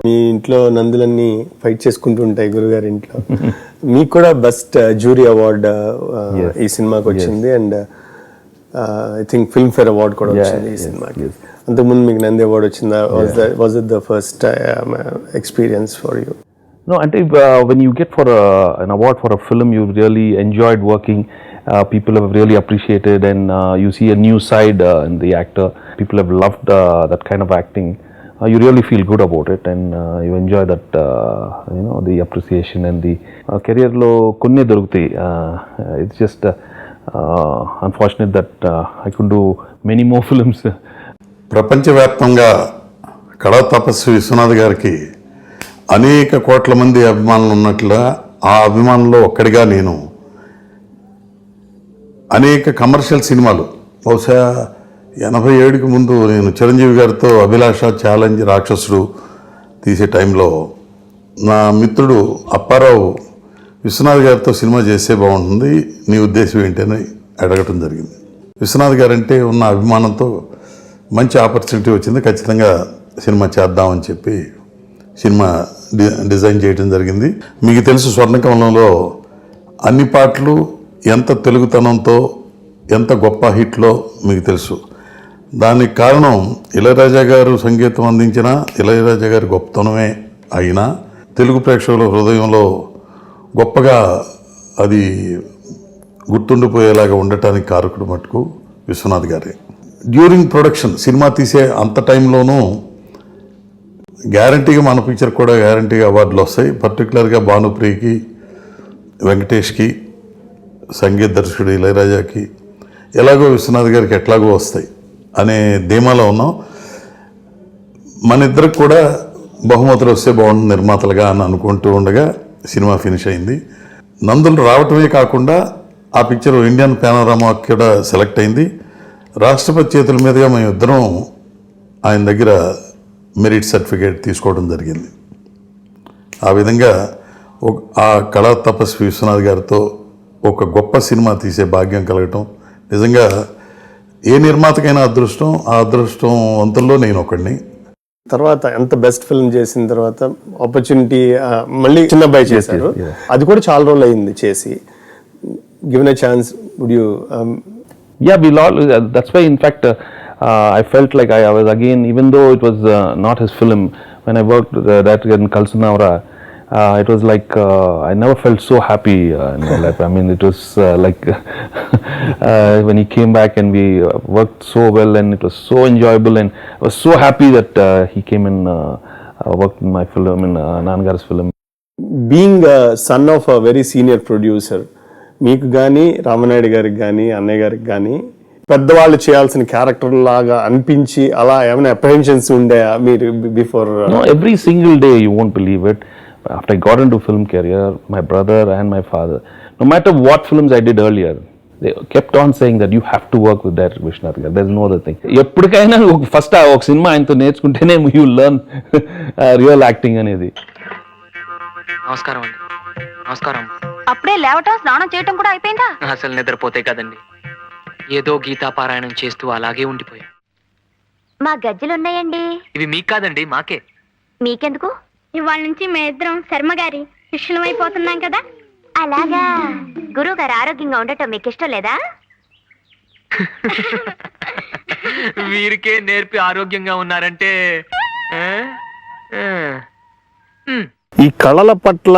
మీ ఇంట్లో నందులన్నీ ఫైట్ చేసుకుంటూ ఉంటాయి గురుగారి ఇంట్లో. మీకు కూడా బెస్ట్ జ్యూరీ అవార్డ్ ఈ సినిమాకి వచ్చింది, and I think film fair award కూడా వచ్చింది ఈ సినిమాకి. అంతకుముందు మీకు నంది అవార్డ్ వచ్చిందా? Was it the first experience for you? No, and when you get for an award for a film, you really enjoyed working. People have really appreciated, and you see a new side in the actor. People have loved that kind of acting. You really feel good about it, and you enjoy that, the appreciation and the career lo kunne dorugutayi. It's just unfortunate that I couldn't do many more films. ప్రపంచవ్యాప్తంగా కళా తపస్వి విశ్వనాథ్ గారికి అనేక కోట్ల మంది అభిమానులు ఉన్నట్లుగా ఆ అభిమానుల్లో ఒక్కడిగా నేను అనేక కమర్షియల్ సినిమాలు బహుశా 87కి ముందు నేను చిరంజీవి గారితో అభిలాష, ఛాలెంజ్, రాక్షసుడు తీసే టైంలో నా మిత్రుడు అప్పారావు విశ్వనాథ్ గారితో సినిమా చేస్తే బాగుంటుంది, నీ ఉద్దేశం ఏంటని అడగటం జరిగింది. విశ్వనాథ్ గారంటే ఉన్న అభిమానంతో మంచి ఆపర్చునిటీ వచ్చింది, ఖచ్చితంగా సినిమా చేద్దామని చెప్పి సినిమా డిజైన్ చేయడం జరిగింది. మీకు తెలుసు స్వర్ణకమలంలో అన్ని పాటలు ఎంత తెలుగుతనంతో ఎంత గొప్ప హిట్లో మీకు తెలుసు. దానికి కారణం ఇళయరాజా గారు సంగీతం అందించిన ఇళయరాజా గారి గొప్పతనమే అయినా తెలుగు ప్రేక్షకుల హృదయంలో గొప్పగా అది గుర్తుండిపోయేలాగా ఉండటానికి కారకుడు మటుకు విశ్వనాథ్ గారే. డ్యూరింగ్ ప్రొడక్షన్ సినిమా తీసే అంత టైంలోనూ గ్యారంటీగా మన పిక్చర్ కూడా గ్యారంటీగా అవార్డులు వస్తాయి. పర్టికులర్గా భానుప్రియకి, వెంకటేష్కి, సంగీత దర్శకుడు ఇళయరాజాకి, ఎలాగో విశ్వనాథ్ గారికి ఎట్లాగో వస్తాయి అనే ధీమాలో ఉన్నాం. మన ఇద్దరికి కూడా బహుమతులు వస్తే బాగుంటుంది నిర్మాతలుగా అని అనుకుంటూ ఉండగా సినిమా ఫినిష్ అయింది. నందులు రావటమే కాకుండా ఆ పిక్చర్ ఇండియన్ పానోరామా కూడా సెలెక్ట్ అయింది. రాష్ట్రపతి చేతుల మీదుగా మేము ఇద్దరం ఆయన దగ్గర మెరిట్ సర్టిఫికేట్ తీసుకోవడం జరిగింది. ఆ విధంగా ఆ కళా తపస్వి విశ్వనాథ్ గారితో ఒక గొప్ప సినిమా తీసే భాగ్యం కలగటం నిజంగా ఏ నిర్మాతకైనా అదృష్టం. ఆ అదృష్టం వంతుల్లో నేను ఒకడిని. తర్వాత ఎంత బెస్ట్ ఫిల్మ్ చేసిన తర్వాత ఆపర్చునిటీ మళ్ళీ చిన్నబ్బాయి చేశారు, అది కూడా చాలా రోజులు అయింది చేసి. Given a chance would you? That's why in fact I felt like I was again, even though it was not his film, when I worked that in Kalsunavara, it was like I never felt so happy in my life. I mean, it was like when he came back and we worked so well and it was so enjoyable, and I was so happy that he came and worked in my film, in Nangar's film. Being a son of a very senior producer, మీకు కానీ రామనాయుడు గారికి కానీ అన్నయ్య గారికి కానీ పెద్దవాళ్ళు చేయాల్సిన character లాగా అనిపించి అలా ఏమైనా అప్రహెన్షన్స్ ఉండేయా మీరు before? No, every single day, you won't believe it. After I got into film career, my brother and my father, no matter what films I did earlier, they kept on saying that you have to work with that Vishwanath Garu. There's no other thing. ఎప్పటికైనా first ఒక cinema ఆయనతో నేర్చుకుంటేనే you learn real acting అనేది. నమస్కారం అండి. నమస్కారం. అప్పుడే లేవటం, స్నానం చేయటం కూడా అయిపోయిందా? అసలు నిద్రపోతే కదండి, ఏదో గీతా పారాయణం చేస్తూ అలాగే ఉండిపోయా. మా గజ్జలున్నాయండి. ఇవి మీకు కాదండి, మాకే. మీకెందుకు? ఇవాళ నుంచి మేమిద్దరం శర్మ గారి శిష్యులమైపోతున్నాం కదా. అలాగా. గురువు గారు ఆరోగ్యంగా ఉండటం మీకు ఇష్టం లేదా? వీరికే నేర్పి ఆరోగ్యంగా ఉన్నారంటే ఈ కళల పట్ల,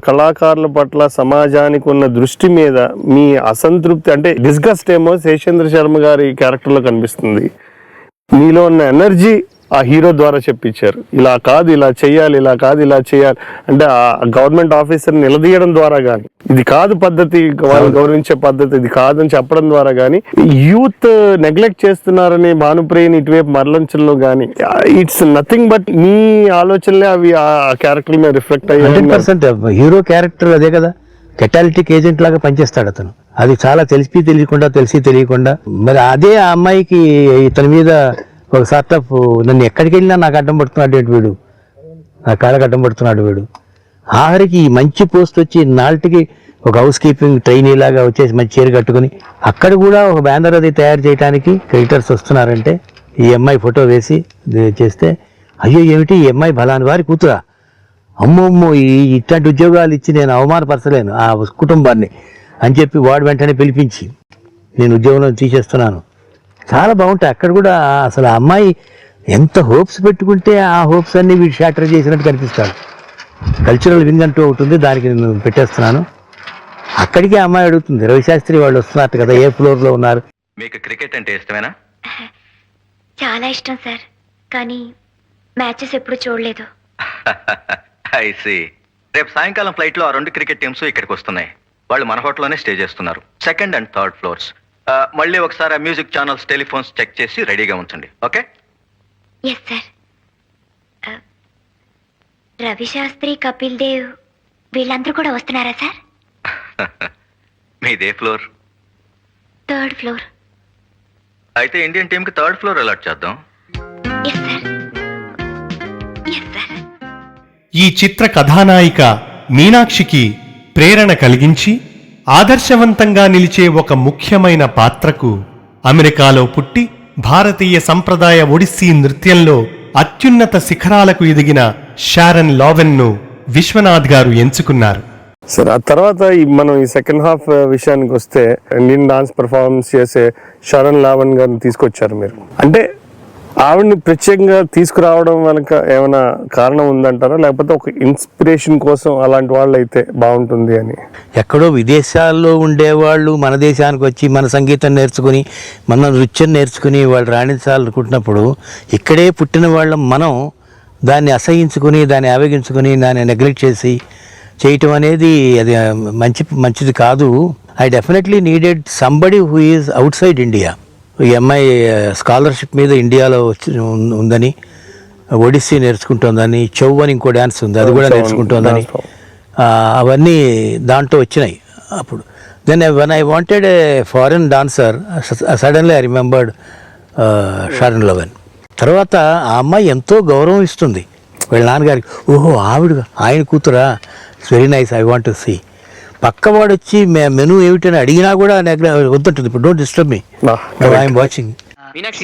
కళాకారుల పట్ల సమాజానికి ఉన్న దృష్టి మీద మీ అసంతృప్తి అంటే డిస్గస్ట్ ఏమో శేషేంద్ర శర్మ గారి క్యారెక్టర్లో కనిపిస్తుంది. మీలో ఉన్న ఎనర్జీ ఆ హీరో ద్వారా చెప్పించారు. ఇలా కాదు ఇలా చేయాలి, ఇలా కాదు ఇలా చేయాలి అంటే ఆ గవర్నమెంట్ ఆఫీసర్ నిలదీయడం ద్వారా కానీ, ఇది కాదు పద్ధతి, వాళ్ళు గౌరవించే పద్ధతి ఇది కాదని చెప్పడం ద్వారా కానీ, యూత్ నెగ్లెక్ట్ చేస్తున్నారని భానుప్రియని ఇటువైపు మరలించడంలో కానీ, ఇట్స్ నథింగ్ బట్ మీ ఆలోచనలే అవి ఆ క్యారెక్టర్ మీద రిఫ్లెక్ట్ అయ్యాయి. 100% హీరో క్యారెక్టర్ అదే కదా, కెటాలిటిక్ ఏజెంట్ లాగా పనిచేస్తాడు అతను. అది చాలా తెలిసి తెలియకుండా మరి అదే ఆ అమ్మాయికి ఇతని మీద ఒక సార్ట్ ఆఫ్ నన్ను ఎక్కడికి వెళ్ళినా నాకు అడ్డం పడుతున్నాడు వీడు, నా కాళ్ళకి అడ్డం పడుతున్నాడు వీడు. ఆఖరికి మంచి పోస్ట్ వచ్చి నాటికి ఒక హౌస్ కీపింగ్ ట్రైనీ లాగా వచ్చేసి మంచి చీర కట్టుకుని అక్కడ కూడా ఒక బ్యానర్ అది తయారు చేయడానికి క్రియేటర్స్ వస్తున్నారంటే ఈ అమ్మాయి ఫోటో వేసి చేస్తే అయ్యో ఏమిటి ఈ అమ్మాయి బలాని వారి కూతురా, అమ్మో ఇట్లాంటి ఉద్యోగాలు ఇచ్చి నేను అవమానపరచలేను ఆ కుటుంబాన్ని అని చెప్పి వాడు వెంటనే పిలిపించి నేను ఉద్యోగంలో తీసేస్తున్నాను. చాలా బాగుంటాయి అక్కడ కూడా. అసలు ఆ అమ్మాయి ఎంత హోప్స్ పెట్టుకుంటే ఆ హోప్స్ అన్ని వీడు షాటర్ చేసినట్టు కనిపిస్తాడు. కల్చరల్ వింగ్ అంటూ ఉంటుంది, దానికి నేను పెట్టేస్తున్నాను. అక్కడికి ఆ అమ్మాయి అడుగుతుంది, రవిశాస్త్రి వాళ్ళు వస్తున్నట్టు కదా, ఏ ఫ్లోర్లో ఉన్నారు? మీకు క్రికెట్ అంటే ఇష్టమేనా? చాలా ఇష్టం సార్, కానీ మ్యాచెస్ ఎప్పుడు చూడలేదు. I see. రేపు సాయంకాలం ఫ్లైట్ లో ఆ 2 క్రికెట్ టీమ్స్ ఇక్కడికి వస్తున్నాయి. వాళ్ళు మన హోటల్లోనే స్టే చేస్తున్నారు, 2nd and 3rd ఫ్లోర్స్. మళ్ళీ ఒకసారి మ్యూజిక్ ఛానల్స్, టెలిఫోన్స్ చెక్ చేసి రెడీగా ఉంచండి. Okay? Yes sir. Ravi Shastri, Kapil Dev వీళ్ళందరూ కూడా వస్తున్నారా సార్? మీదే ఫ్లోర్? 3rd floor. అయితే ఇండియన్ టీమ్ కి 3rd ఫ్లోర్ అలాట్ చేద్దాం. Yes sir. Yes sir. ఈ చిత్ర కథానాయిక మీనాక్షికి ప్రేరణ కలిగించి ఆదర్శవంతంగా నిలిచే ఒక ముఖ్యమైన పాత్రకు అమెరికాలో పుట్టి భారతీయ సంప్రదాయ ఒడిస్సీ నృత్యంలో అత్యున్నత శిఖరాలకు ఎదిగిన షారన్ లోవెన్ను విశ్వనాథ్ గారు ఎంచుకున్నారు. సరే, ఆ తర్వాత మనం ఈ సెకండ్ హాఫ్ విషయానికి వస్తే ఇండియన్ డాన్స్ పర్ఫార్మెన్స్ చేసే షారన్ లావణ్ గారిని తీసుకొచ్చారు మీరు. అంటే ఆవిడని ప్రత్యేకంగా తీసుకురావడం వెనక ఏమైనా కారణం ఉందంటారా, లేకపోతే ఒక ఇన్స్పిరేషన్ కోసం అలాంటి వాళ్ళు అయితే బాగుంటుంది అని? ఎక్కడో విదేశాల్లో ఉండేవాళ్ళు మన దేశానికి వచ్చి మన సంగీతం నేర్చుకుని మన నృత్యం నేర్చుకుని వాళ్ళు రాణించాలనుకుంటున్నప్పుడు ఇక్కడే పుట్టిన వాళ్ళం మనం దాన్ని అసహించుకుని దాన్ని ఆవేగించుకుని దాన్ని నెగ్లెక్ట్ చేసి చేయటం అనేది అది మంచిది కాదు. I definitely needed somebody who is out side India. ఈ అమ్మాయి స్కాలర్షిప్ మీద ఇండియాలో ఉందని, ఒడిస్సీ నేర్చుకుంటోందని, చౌ అని ఇంకో డ్యాన్స్ ఉంది అది కూడా నేర్చుకుంటోందని, అవన్నీ దాంట్లో వచ్చినాయి. అప్పుడు then when I wanted a foreign dancer, suddenly I remembered Sharon Lowen. తర్వాత ఆ అమ్మాయి ఎంతో గౌరవం ఇస్తుంది వీళ్ళ నాన్నగారికి. ఓహో ఆయన కూతురా, it's very nice, I want to see. పక్కవాడు వచ్చి మెనూ ఏమిటని అడిగినా కూడా వద్దంటుంది. ఇప్పుడు don't disturb me, I'm watching. Meenakshi,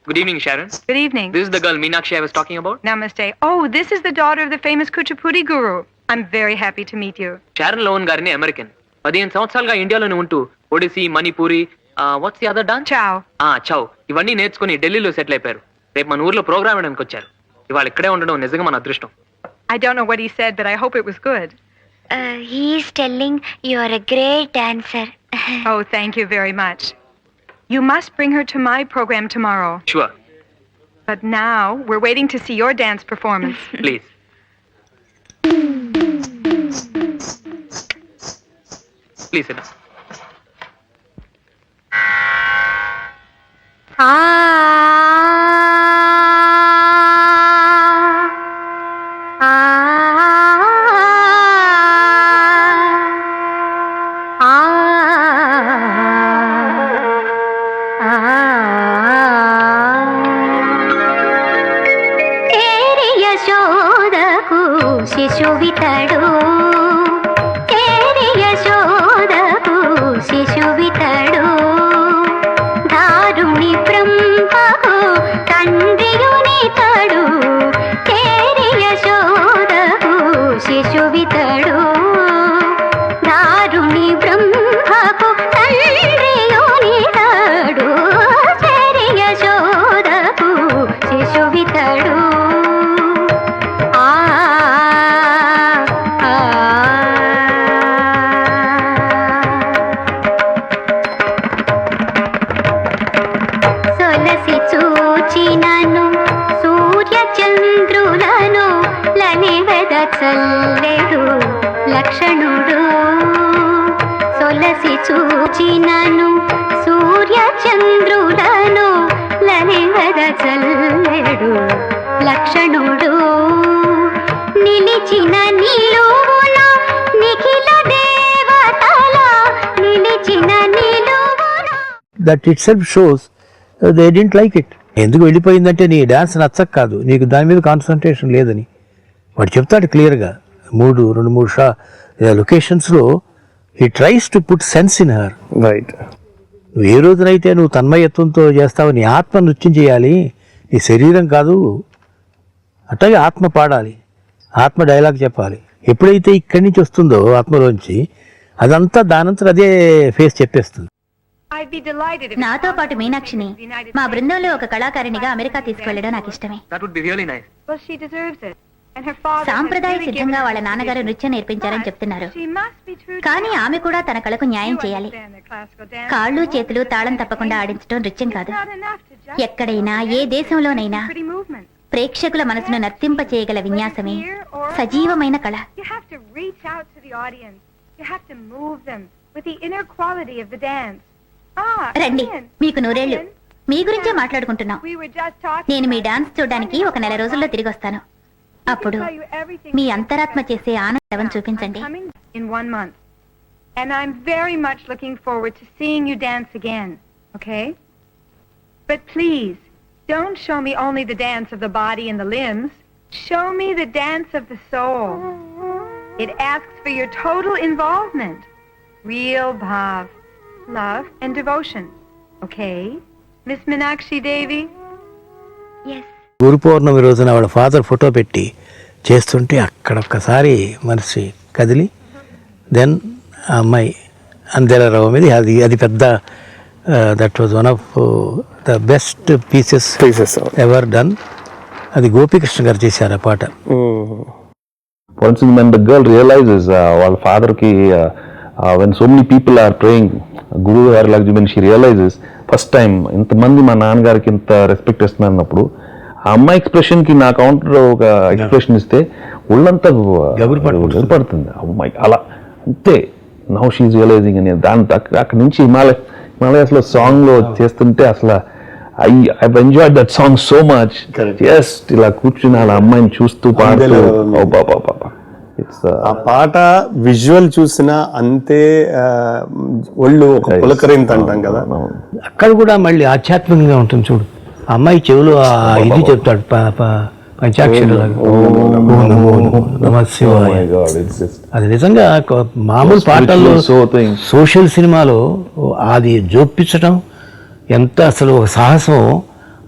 good evening, Sharon. Good evening. This is the girl Meenakshi I was talking about. Namaste. Oh, this is the daughter of the famous Kuchipudi guru. I'm very happy to meet you. Sharon Lowen గారిని American 15 సంవత్సరాలుగా ఇండియాలోనే ఉంటూ Odissi, Manipuri, what's the other dance? Chow. Chhau ఇవన్నీ నేర్చుకుని ఢిల్లీలో settle అయిపోయారు. రేపు మన ఊర్లో ప్రోగ్రామ్ వేయడానికి వచ్చారు. ఇవాళ ఇక్కడే ఉండడం నిజంగా మన అదృష్టం. I don't know what he said, but I hope it was good. He is telling you are a great dancer. Oh, thank you very much. You must bring her to my program tomorrow. Sure. But now we're waiting to see your dance performance. Please. Please sit down. శిశువితడు యశోదకు శిశువితడు దారుణి బ్రహ్మకు తండ్రియునితడు యశోదకు శిశువితడు దారుణి బ్రహ్మకు తండ్రియునితడు యశోదకు శిశువితడు. చల్లెడు లక్షణుడు సొలసి చూచినను సూర్య చంద్రులను లనివద చల్లెడు లక్షణుడు నిలిచిన నిలువున నిఖిల దేవతల నిలిచిన నిలువున. That it self shows they didn't like it. ఎందుకు వెళ్ళిపోయిందంటే నీ dance నచ్చక కాదు, నీకు దాని మీద కాన్సన్ట్రేషన్ లేదని వాడు చెప్తాడు క్లియర్గా. 2-3 లొకేషన్స్లో he tries to put sense in her. Right. నువ్వు ఏ రోజునైతే నువ్వు తన్మయత్వంతో చేస్తావు, నీ ఆత్మ నృత్యం చేయాలి, ఈ శరీరం కాదు, అట్లాగే ఆత్మ పాడాలి, ఆత్మ డైలాగ్ చెప్పాలి. ఎప్పుడైతే ఇక్కడి నుంచి వస్తుందో ఆత్మలోంచి, అదంతా దానంతా అదే ఫేస్ చెప్పేస్తుంది. I'd be delighted if నాతో పాటు మీనాక్షిని మా బృందంలో ఒక కళాకారిణిగా అమెరికా తీసుకువెళ్ళడం నాకు ఇష్టమే. That would be really nice. well, she deserves it. And her father has సాంప్రదాయ really సిద్ధంగా given వాళ్ళ her నాన్నగారు the నృత్యం నేర్పించారని చెప్తున్నారు. She must be true to కానీ herself. ఆమె కూడా తన కళకు న్యాయం You చేయాలి. understand that classical dance కాళ్ళు is చేతులు more తాళం than తప్పకుండా ఆడించడం నృత్యం కాదు. not enough to just ఎక్కడైనా ఏ దేశంలోనైనా pretty movement. ప్రేక్షకుల మనసును నర్తింప చేయగల విన్యాసమే సజీవమైన కళ. You have to reach out to the audience. You have to move them with the inner quality of the dance. రండి, Ian, మీకు నూరేళ్లు. Ian, మీ గురించే మాట్లాడుకుంటున్నాం. we were just talking నేను మీ about డాన్స్ it. చూడడానికి ఒక నెల రోజుల్లో తిరిగి వస్తాను. I can అప్పుడు tell you everything me you అంతరాత్మ expect. చేసే ఆనందం I'm చూపించండి. coming in 1 month. And I'm very much looking forward to seeing you dance again, okay? But please, don't show me only the dance of the body and the limbs. Show me the dance of the soul. It asks for your total involvement. Real bhav, love and devotion. Okay? Miss Meenakshi Devi? Yes. గురు పౌర్ణమి రోజున వాళ్ళ father photo పెట్టి చేస్తుంటే అక్కడ ఒక్కసారి మనసు కదిలి, then ఆ అమ్మాయి అందెల మీద అది పెద్ద, that was one of the best pieces ever done. అది గోపికృష్ణ గారు చేశారు ఆ పాట. For instance, when the girl realizes వాళ్ళ ఫాదర్కి when so many people are praying Guru Haralakshmi, when she realizes first time ఇంతమంది మా నాన్నగారికి ఇంత రెస్పెక్ట్ ఇస్తున్నారు అన్నప్పుడు ఆ అమ్మాయి ఎక్స్ప్రెషన్కి నా కౌంటర్లో ఒక ఎక్స్ప్రెషన్ ఇస్తే ఒళ్ళంతా పడుతుంది. అమ్మాయి అలా అంతే, నౌ షీఈ్ రియలైజింగ్ అని. దాని అక్కడి నుంచి హిమాలయాస్లో సాంగ్లో చేస్తుంటే అసలు I've enjoyed that song so much. Yes, ఇలా కూర్చుని అలా అమ్మాయిని చూస్తూ పాడుతూ ఆ పాట విజువల్ చూసినా అంతే ఒళ్ళు ఒక పులకరింత అంటాం కదా. అక్కడ కూడా మళ్ళీ ఆధ్యాత్మికంగా ఉంటుంది చూడు. ఆ అమ్మాయి చెవులు ఇది చెప్తాడు, పంచాక్షరాలు, అది నిజంగా మామూలు పాటల్లో సోషల్ సినిమాలో అది జోపించటం ఎంత అసలు ఒక సాహసం,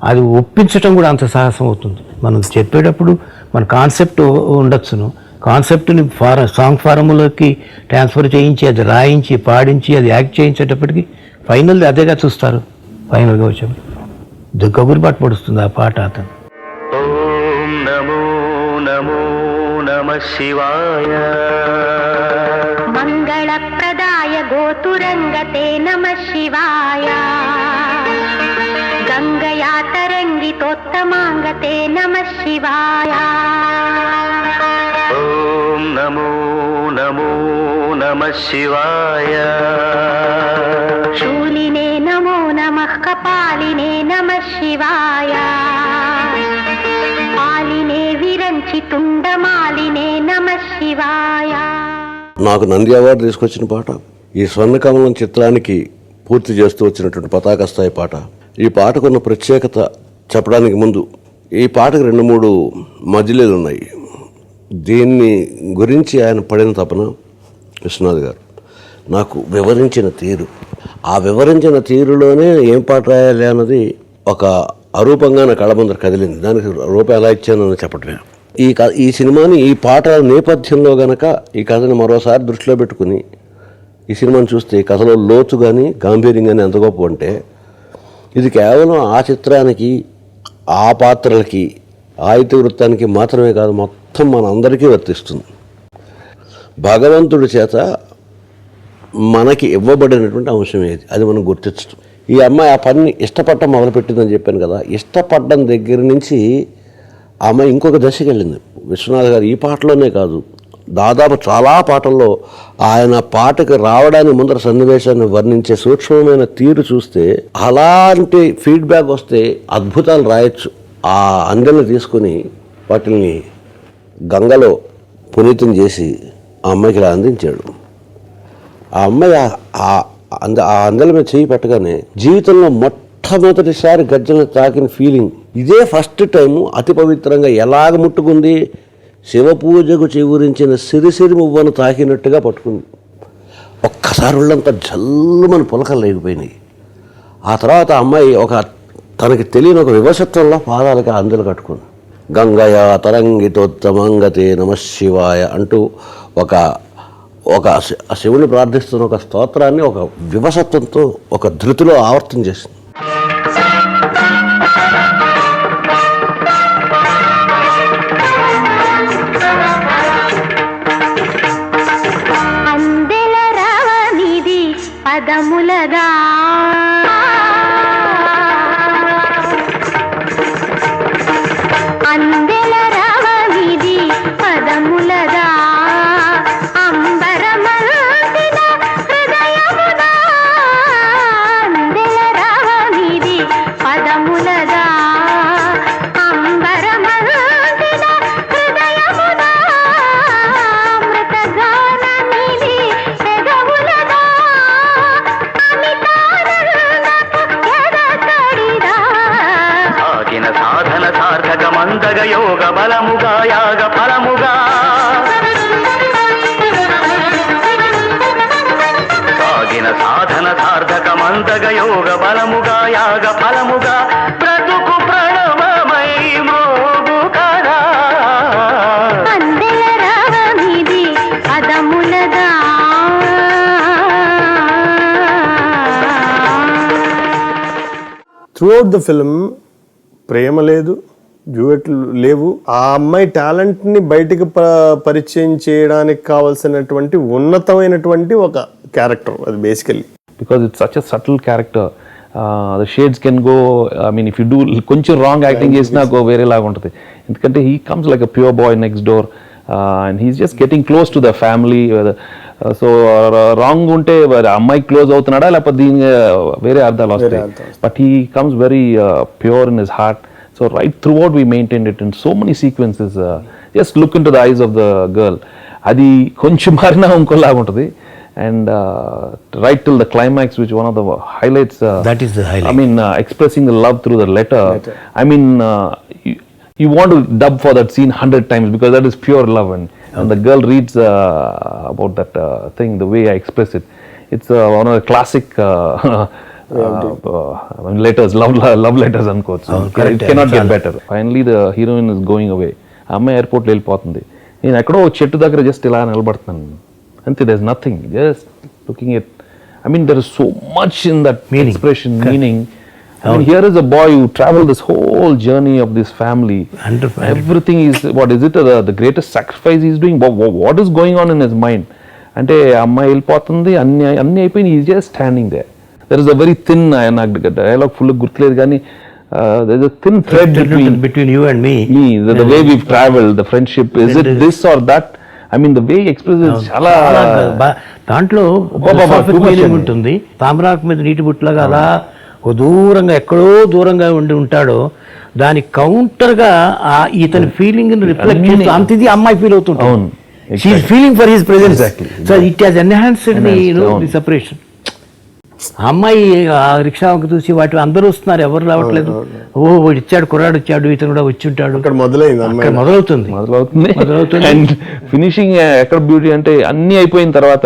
అది ఒప్పించటం కూడా అంత సాహసం అవుతుంది. మనం చెప్పేటప్పుడు మన కాన్సెప్ట్ ఉండొచ్చును, కాన్సెప్ట్ని సాంగ్ ఫారంలోకి ట్రాన్స్ఫర్ చేయించి అది రాయించి పాడించి అది యాక్ట్ చేయించేటప్పటికి ఫైనల్ అదేగా చూస్తారు. ఫైనల్గా వచ్చేప్పుడు కబురుబాటు పడుస్తుంది ఆ పాట అతను. ఓం నమో నమో నమః శివాయ మంగళప్రదాయ గోతురంగతే నమః శివాయ గంగయా తరంగితోత్తమాంగతే నమః శివాయ ఓం నమో నమో నమః శివాయ శూలినే నమో నమః కపాలినే నమః శివాయ పాలినే విరంచి తుండమాలినే నమః శివాయ. నాకు నంది అవార్డు తీసుకొచ్చిన పాట, ఈ స్వర్ణకమలం చిత్రానికి పూర్తి చేస్తూ వచ్చినటువంటి పతాక స్థాయి పాట. ఈ పాటకున్న ప్రత్యేకత చెప్పడానికి ముందు, ఈ పాటకు 2-3 మజిలీలు ఉన్నాయి. దీన్ని గురించి ఆయన పడిన తపన విశ్వనాథ్ గారు నాకు వివరించిన తీరు, ఆ వివరించిన తీరులోనే ఏం పాట రాయాలి అన్నది ఒక అరూపంగా నా కళ్ళ ముందర కదిలింది. దానికి రూపం ఎలా ఇచ్చానని చెప్పటమే. ఈ సినిమాని ఈ పాట నేపథ్యంలో గనక ఈ కథని మరోసారి దృష్టిలో పెట్టుకుని ఈ సినిమాని చూస్తే ఈ కథలో లోతు కానీ గాంభీర్యం కానీ ఎంత గొప్ప అంటే, ఇది కేవలం ఆ చిత్రానికి, ఆ పాత్రలకి, ఆ ఇతివృత్తానికి మాత్రమే కాదు, మొత్తం మన అందరికీ వర్తిస్తుంది. భగవంతుడి చేత మనకి ఇవ్వబడినటువంటి అంశం ఏది, అది మనం గుర్తించడం. ఈ అమ్మాయి ఆ పని ఇష్టపడటం మొదలుపెట్టిందని చెప్పాను కదా. ఇష్టపడడం దగ్గర నుంచి ఆ అమ్మాయి ఇంకొక దశకి వెళ్ళింది. విశ్వనాథ్ గారు ఈ పాటలోనే కాదు, దాదాపు చాలా పాటల్లో ఆయన పాటకు రావడానికి ముందర సన్నివేశాన్ని వర్ణించే సూక్ష్మమైన తీరు చూస్తే అలాంటి ఫీడ్బ్యాక్ వస్తే అద్భుతాలు రాయొచ్చు. ఆ అందెల్ని తీసుకుని వాటిని గంగలో పునీతం చేసి ఆ అమ్మాయికి ఇలా అందించాడు. ఆ అమ్మాయి ఆ అందెల మీద చేయి పెట్టగానే జీవితంలో మొట్టమొదటిసారి గజ్జలను తాకిన ఫీలింగ్ ఇదే. ఫస్ట్ టైము అతి పవిత్రంగా ఎలాగ ముట్టుకుంది, శివ పూజకు చిగురించిన సిరిసిరి మువ్వను తాకినట్టుగా పట్టుకుంది. ఒక్కసారి వాళ్ళంతా జల్లుమని పులకలు లేకపోయినాయి. ఆ తర్వాత అమ్మాయి ఒక తనకి తెలియని ఒక వివశత్వంలో పాదాలకి అందలు కట్టుకుంది. గంగయ తరంగితోత్తమంగతే నమశివాయ అంటూ ఒక శివుని ప్రార్థిస్తున్న ఒక స్తోత్రాన్ని ఒక వివశత్వంతో ఒక ధృతిలో ఆవర్తనం చేసింది. అందెల రావనిది పదములగా అందెల రావనిది పదములగా అంబరమల్సిన హృదయమునా అందెల రావనిది పదములగా అంబరమల్సిన హృదయమునా అమృతగానమిది పెదవులగా అమితానందపు ఎదకడిదా సాగిన సాధన సార్థక మందగ యోగ బలముగా యాగ ఫలముగా సాగిన సాధన సార్థక మందగ యోగ బలముగా యాగ ఫలముగా బ్రతుకు ప్రణవమై మోగు కదా అందెల రావనిది పదములగా త్రూఅవుట్ ద ఫిల్మ్ ప్రేమ లేదు, డ్యూయట్లు లేవు. ఆ అమ్మాయి టాలెంట్ని బయటికి పరిచయం చేయడానికి కావాల్సినటువంటి ఉన్నతమైనటువంటి ఒక క్యారెక్టర్ అది basically. Because it's such a subtle character. The shades can go, I mean, if you do కొంచెం రాంగ్ యాక్టింగ్ చేసినా వేరే లాగా ఉంటుంది. ఎందుకంటే he comes like a pure boy next door and he's just getting close to the family. So wrong ఉంటే అమ్మాయికి close అవుతున్నాడా లేకపోతే దీని వేరే అర్థాలు వస్తాయి. But he comes very pure in his heart. So right through out we maintain it in so many sequences. Just look in to the eyes of the girl. అది కొంచెం మారినా ఇంకోలాగా ఉంటుంది. And right till the climax, which one of the highlights. That is the highlight. I mean, expressing the love through the letter. I mean, you want to dub for that scene 100 times because that is pure love. And the girl reads about that thing, the way I express it. It's one of the classic letters, love letters unquote. So it cannot get better. Finally, the heroine is going away. అమ్మాయి ఎయిర్పోర్ట్లో వెళ్ళిపోతుంది. నేను ఎక్కడో చెట్టు దగ్గర just ఇలా నిలబడుతున్నాను అంతే. there's nothing, just looking at, I mean, there is so much in that expression, meaning. I mean, here is a boy who traveled this whole journey of this family. Everything is, what is it, the greatest sacrifice he's doing? What is going on in his mind? అంటే అమ్మాయి వెళ్ళిపోతుంది, అన్ని అయిపోయి he's just standing there. There is a very thin, నాకు dialogue full గుర్తులేదు కానీ there is a thin thread between you and me. The way we've traveled, the friendship, is it this or that? I mean, the way he expresses చాలా దాంట్లో ఉంటుంది. తామరాకు మీద నీటి బుట్టలాగా అలా ఓ దూరంగా ఎక్కడో దూరంగా ఉంటాడో దాని కౌంటర్ గా ఇతని ఫీలింగ్ రిఫ్లెక్ట్ చేస్తూ అంతది అమ్మాయి ఫీల్ అవుతుంది. She's feeling for his presence. So it has enhanced the separation. అమ్మాయి రిక్షాకు చూసి వాటి అందరూ వస్తున్నారు, ఎవరు రావట్లేదు. ఓ వాడు ఇచ్చాడు, కుర్రాడు వచ్చాడు, ఇతను కూడా వచ్చి ఉంటాడు. అక్కడ మొదలవుతుంది. అండ్ ఫినిషింగ్ ఎక్కడ బ్యూటీ అంటే అన్ని అయిపోయిన తర్వాత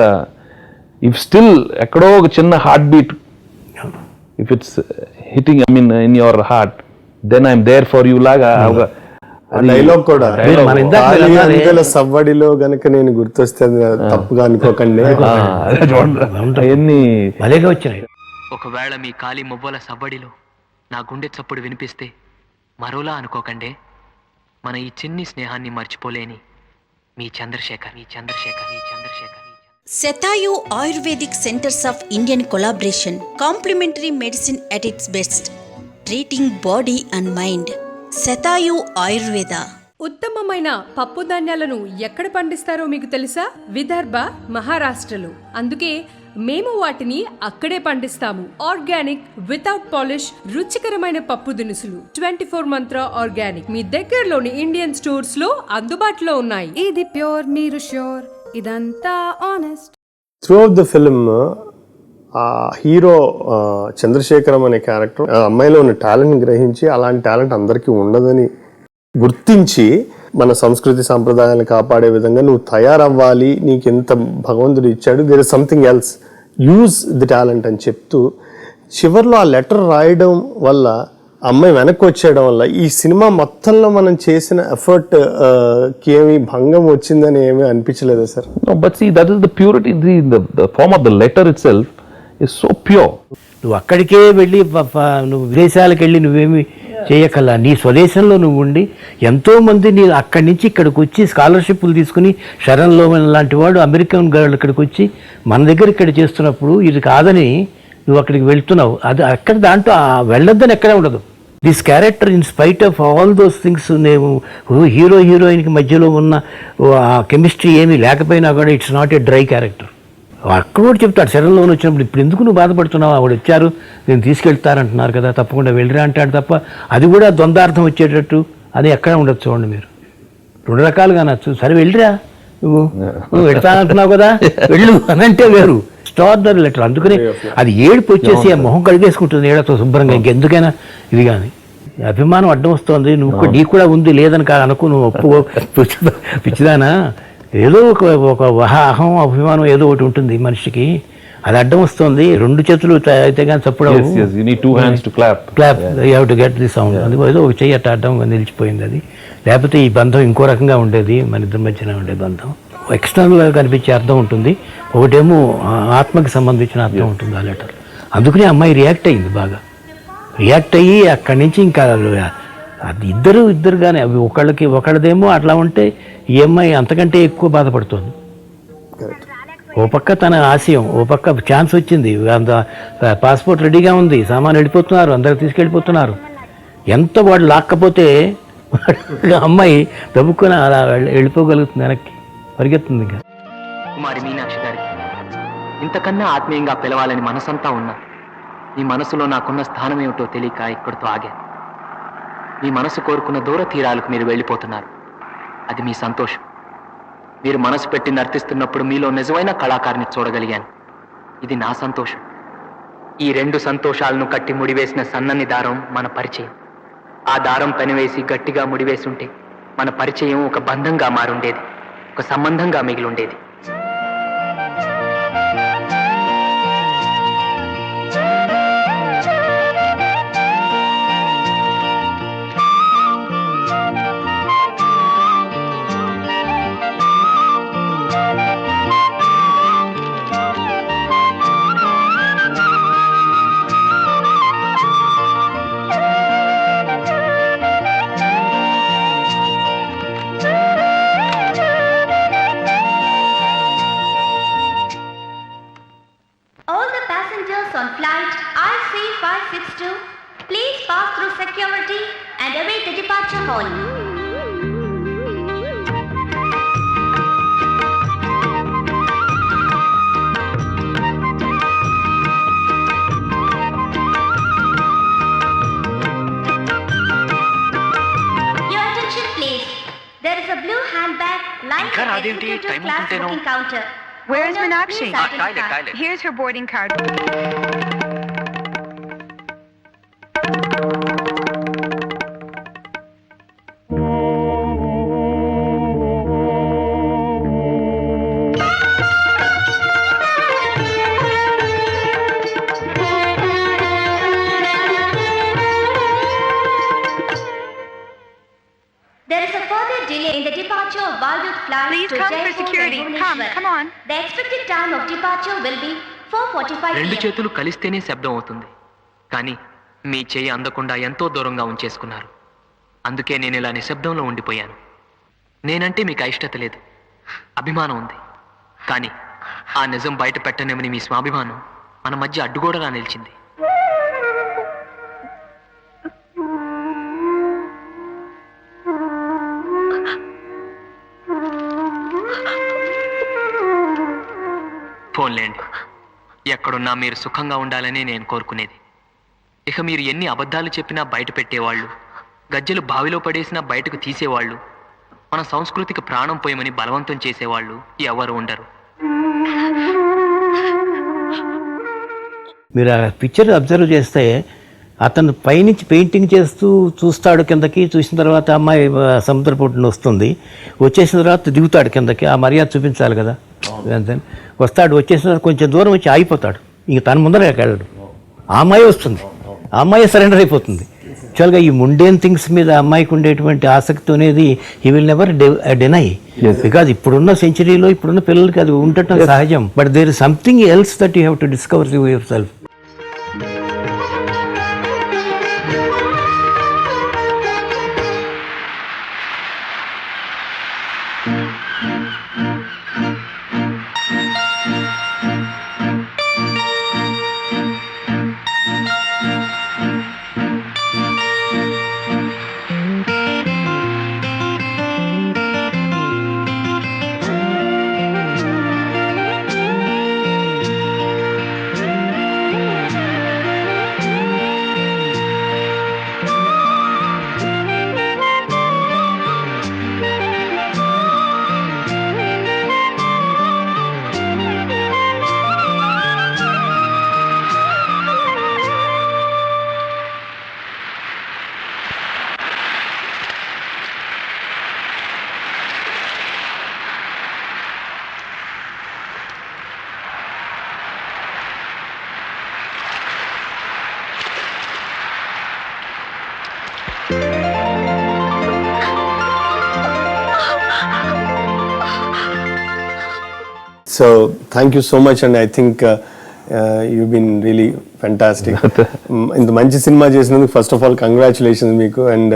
ఇఫ్ స్టిల్ ఎక్కడో ఒక చిన్న heart beat, if it's hitting I mean in your heart, then I'm there for you లాగా డైలాగ్ కూడా సవ్వడిలో గనక నేను గుర్తొస్తే తప్పుగా అనుకోకండి. అవన్నీ భలేగా వచ్చినాయి. ఒకవేళ మీ కాలి మువ్వల సవ్వడిలో నా గుండె చప్పుడు వినిపిస్తే మరోలా అనుకోకండి. మన ఈ చిన్ని స్నేహాన్ని మర్చిపోలేని మీ Chandrashekhar. Shatayu Ayurvedic centres of Indian collaboration. Complementary medicine at its best. Treating body and mind. Shatayu Ayurveda. ఉత్తమమైన పప్పు ధాన్యాలను ఎక్కడ పండిస్తారో మీకు తెలుసా? విదర్భ, మహారాష్ట్రలో. అందుకే మేము వాటిని అక్కడే పండిస్తాము. ఆర్గానిక్, వితౌట్ పాలిష్, రుచికరమైన పప్పు దినుసులు 24 మంత్ర ఆర్గానిక్ మీ దగ్గరలోని ఇండియన్ స్టోర్స్ లో అందుబాటులో ఉన్నాయి. ఇది ప్యూర్, మీరు ష్యూర్, ఇదంతా ఆనెస్ట్. త్రూఅవుట్ ద ఫిల్మ్ ఆ హీరో చంద్రశేఖరం అనే క్యారెక్టర్ అమ్మాయిలో ఉన్న టాలెంట్ని గ్రహించి అలాంటి టాలెంట్ అందరికీ ఉండదని గుర్తించి మన సంస్కృతి సాంప్రదాయాలను కాపాడే విధంగా నువ్వు తయారవ్వాలి, నీకు ఎంత భగవంతుడు ఇచ్చాడు, there is something else, use the talent అని చెప్తూ చివర్లో ఆ లెటర్ రాయడం వల్ల అమ్మాయి వెనక్కి వచ్చేయడం వల్ల ఈ సినిమా మొత్తంలో మనం చేసిన ఎఫర్ట్ కి ఏమి భంగం వచ్చిందని ఏమీ అనిపించలేదా sir? No, but see, that is the purity, the form of the letter itself is so pure. నువ్వు అక్కడికే వెళ్ళి నువ్వు విదేశాలకు వెళ్ళి నువ్వేమి చేయకల్లా నీ స్వదేశంలో నువ్వు ఉండి ఎంతోమంది నీ అక్కడి నుంచి ఇక్కడికి వచ్చి స్కాలర్షిప్లు తీసుకుని శరణ్ లోమన్ లాంటి వాడు అమెరికన్ గర్ల్ ఇక్కడికి వచ్చి మన దగ్గర ఇక్కడ చేస్తున్నప్పుడు ఇది కాదని నువ్వు అక్కడికి వెళ్తున్నావు. అది అక్కడ దాంట్లో వెళ్ళొద్దని ఎక్కడే ఉండదు. This character in spite of all those things నేను హీరో హీరోయిన్కి మధ్యలో ఉన్న కెమిస్ట్రీ ఏమీ లేకపోయినా కూడా it's not a dry character. అక్కడ కూడా చెప్తాడు శరణ్ లోన్ వచ్చినప్పుడు, ఇప్పుడు ఎందుకు నువ్వు బాధపడుతున్నావు, ఆవిడ వచ్చారు నేను తీసుకెళ్తారంటున్నారు కదా తప్పకుండా వెళ్ళిరా అంటాడు తప్ప అది కూడా ద్వంద్వార్థం వచ్చేటట్టు అది ఎక్కడ ఉండదు. చూడండి మీరు 2 రకాలుగా నచ్చు. సరే వెళ్ళిరా నువ్వు వెళ్తానంటున్నావు కదా వెళ్ళు అని అంటే వేరు. Extraordinary letter. అందుకని అది ఏడుపు వచ్చేసి ఆ మొహం కడిగేసుకుంటుంది ఏడతో శుభ్రంగా. ఇంకెందుకైనా ఇది కానీ అభిమానం అడ్డం వస్తుంది. నువ్వు నీకు కూడా ఉంది లేదని కాదు అనుకో, నువ్వు ఒప్పుకో పిచ్చిదానా. ఏదో ఒక అహం అభిమానం ఏదో ఒకటి ఉంటుంది మనిషికి, అది అడ్డం వస్తుంది. 2 చేతులు అయితే కానీ చప్పుడు clap you have to get the sound. అందుకో ఏదో ఒక చెయ్యి అట్ట అడ్డం నిలిచిపోయింది. అది లేకపోతే ఈ బంధం ఇంకో రకంగా ఉండేది, మన ఇద్దరి మధ్యన ఉండే బంధం. ఎక్స్టర్నల్గా కనిపించే అర్థం ఉంటుంది, ఒకటేమో ఆత్మకి సంబంధించిన అర్థం ఉంటుంది ఆ లెటర్. అందుకనే అమ్మాయి రియాక్ట్ అయ్యింది, బాగా రియాక్ట్ అయ్యి అక్కడి నుంచి ఇంకా అది ఇద్దరుగానే అవి ఒకళ్ళదేమో అట్లా ఉంటే ఈ అమ్మాయి అంతకంటే ఎక్కువ బాధపడుతుంది. ఓ పక్క తన ఆశయం, ఓ పక్క ఛాన్స్ వచ్చింది, పాస్పోర్ట్ రెడీగా ఉంది, సామాన్ వెళ్ళిపోతున్నారు, అందరు తీసుకెళ్ళిపోతున్నారు. ఎంత వాడు లాక్కపోతే అమ్మాయి దబ్బుకొని అలా వెళ్ళిపోగలుగుతుంది, వెనక్కి పరిగెత్తుంది. ఇంకా కుమారి మీనాక్షి గారికి ఇంతకన్నా ఆత్మీయంగా పిలవాలని మనసంతా ఉన్నా మీ మనసులో నాకున్న స్థానం ఏమిటో తెలియక ఇక్కడితో ఆగాను. మీ మనసు కోరుకున్న దూర తీరాలకు మీరు వెళ్ళిపోతున్నారు, అది మీ సంతోషం. మీరు మనసు పెట్టి నర్తిస్తున్నప్పుడు మీలో నిజమైన కళాకారుని చూడగలిగాను, ఇది నా సంతోషం. ఈ 2 సంతోషాలను కట్టి ముడివేసిన సన్నని దారం మన పరిచయం. ఆ దారం పెనవేసి గట్టిగా ముడివేసి ఉంటే మన పరిచయం ఒక బంధంగా మారుండేది, ఒక సంబంధంగా మిగిలుండేది. On flight IC562, please pass through security and await the departure hall. Your attention please. There is a blue handbag lying at the executive class booking counter. Where's Meenakshi? Toilet. Here's her boarding card. There is a further delay in the departure of Waldorf flight Please to come for Jaipur security. and Bhubaneswar. Come on. The expected time of departure will be 4:45 2 p.m. చేతులు కలిస్తేనే శబ్దం అవుతుంది, కానీ మీ చేయి అందకుండా ఎంతో దూరంగా ఉంచేసుకున్నారు. అందుకే నేను ఇలా నిశ్శబ్దంలో ఉండిపోయాను. నేనంటే మీకు అయిష్టత లేదు, అభిమానం ఉంది. కానీ ఆ నిజం బయట పెట్టనేమని మీ స్వాభిమానం మన మధ్య అడ్డుగోడగా నిలిచింది. ఫోన్లేండి, ఎక్కడున్నా మీరు సుఖంగా ఉండాలని నేను కోరుకునేది. ఇక మీరు ఎన్ని అబద్ధాలు చెప్పినా బయట పెట్టేవాళ్ళు, గజ్జెలు బావిలో పడేసినా బయటకు తీసేవాళ్ళు, మన సంస్కృతికి ప్రాణం పోయమని బలవంతం చేసేవాళ్ళు ఎవరు ఉండరు. మీరు ఆ పిక్చర్ అబ్జర్వ్ చేస్తే అతను పైనుంచి పెయింటింగ్ చేస్తూ చూస్తాడు కిందకి, చూసిన తర్వాత అమ్మాయి సముద్రపుట్టున వస్తుంది, వచ్చేసిన తర్వాత దిగుతాడు కిందకి, ఆ మర్యాద చూపించాలి కదా. వస్తాడు, వచ్చేసిన తర్వాత కొంచెం దూరం వచ్చి ఆగిపోతాడు, ఇంక తన ముందర వెళ్ళాడు. ఆ అమ్మాయి వస్తుంది, ఆ అమ్మాయి సరెండర్ అయిపోతుంది. యాక్చువల్గా ఈ ముండేన్ థింగ్స్ మీద అమ్మాయికి ఉండేటువంటి ఆసక్తి అనేది he will never deny, because ఇప్పుడున్న సెంచరీలో ఇప్పుడున్న పిల్లలకి అది ఉండటం సహజం. But there is something else that you have to discover yourself. So thank you so much, and I think you've been really fantastic. ఇంత మంచి సినిమా చేసినందుకు ఫస్ట్ ఆఫ్ ఆల్ కంగ్రాచులేషన్స్ మీకు, and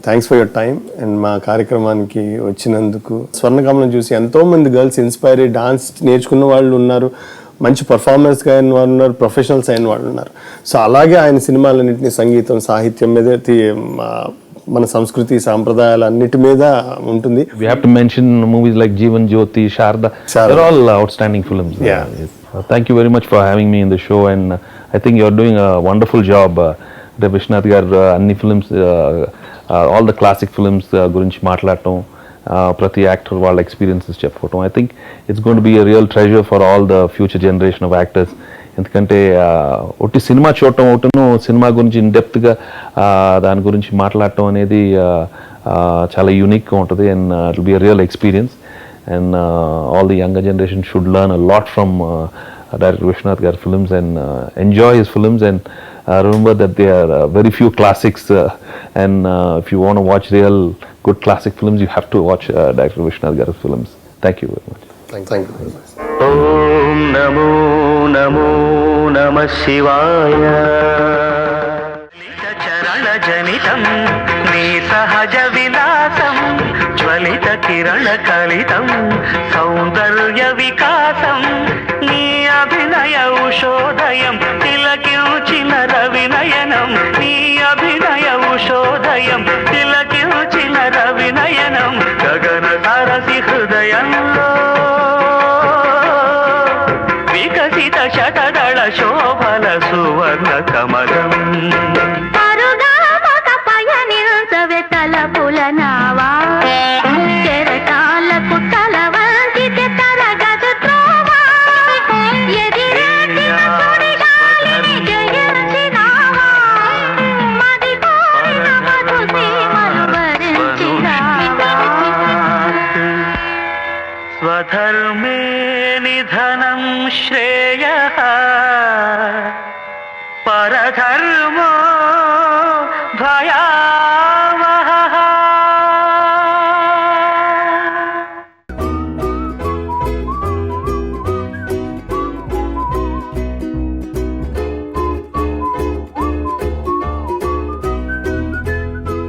thanks for your time and మా కార్యక్రమానికి వచ్చినందుకు. స్వర్ణకమలం చూసి ఎంతో మంది గర్ల్స్ ఇన్స్పైర్ అయ్యి డాన్స్ నేర్చుకున్న వాళ్ళు ఉన్నారు, మంచి పర్ఫార్మెన్స్ అయిన వాళ్ళు ఉన్నారు, ప్రొఫెషనల్స్ అయిన వాళ్ళు ఉన్నారు. సో అలాగే ఆయన సినిమాలన్నింటినీ సంగీతం, సాహిత్యం మీద మన సంస్కృతి సాంప్రదాయాలు అన్నిటి మీద ఉంటుంది. We have to mention movies like Jeevan Jyoti, Sharda. They're all outstanding films. Yeah. Thank you very much for having me in the show, and I think you're doing a wonderful job. Dev Vishnath gar anni films, all the classic films gurinchi maatladtam, prati actor వాళ్ళ experiences చెప్పడం. I think it's going to be a real treasure for all the future generation of actors. ఎందుకంటే ఒకటి cinema చూడటం, ఒకటను cinema గురించి ఇన్డెప్త్గా దాని గురించి మాట్లాడటం అనేది చాలా యూనిక్గా ఉంటుంది, and it will be a real experience. And all the younger generation should learn a lot from director Vishwanath గారి films and enjoy his films. And remember that they are very few classics, and if you want to watch real good classic films you have to watch director Vishwanath గారి films. Thank you very much. Thank you very much. ఓం నమో నమో నమః శివాయ. చరణ జనితం నీ సహజ విలాసం, జ్వలిత కిరణ కలితం సౌందర్య వికాసం, నీ అభినయ ఉషోదయం తిలకించిన రవినయనం, నీ అభినయ ఉషోదయం తిలకించిన రవినయనం, గగన సరసి హృదయంలో వికసిత శతదళ శోభల సువర్ణ కమలం. తలపుల నావా కెరటాలకు తల వంచితే తరగదు త్రోవా, ఎదిరేసిన సుడిగాలిని జయించినావా, మది కోరిన మధుసీమలు వరించినావా. స్వధర్మే నిధనం శ్రేయః పరధర్మో భయా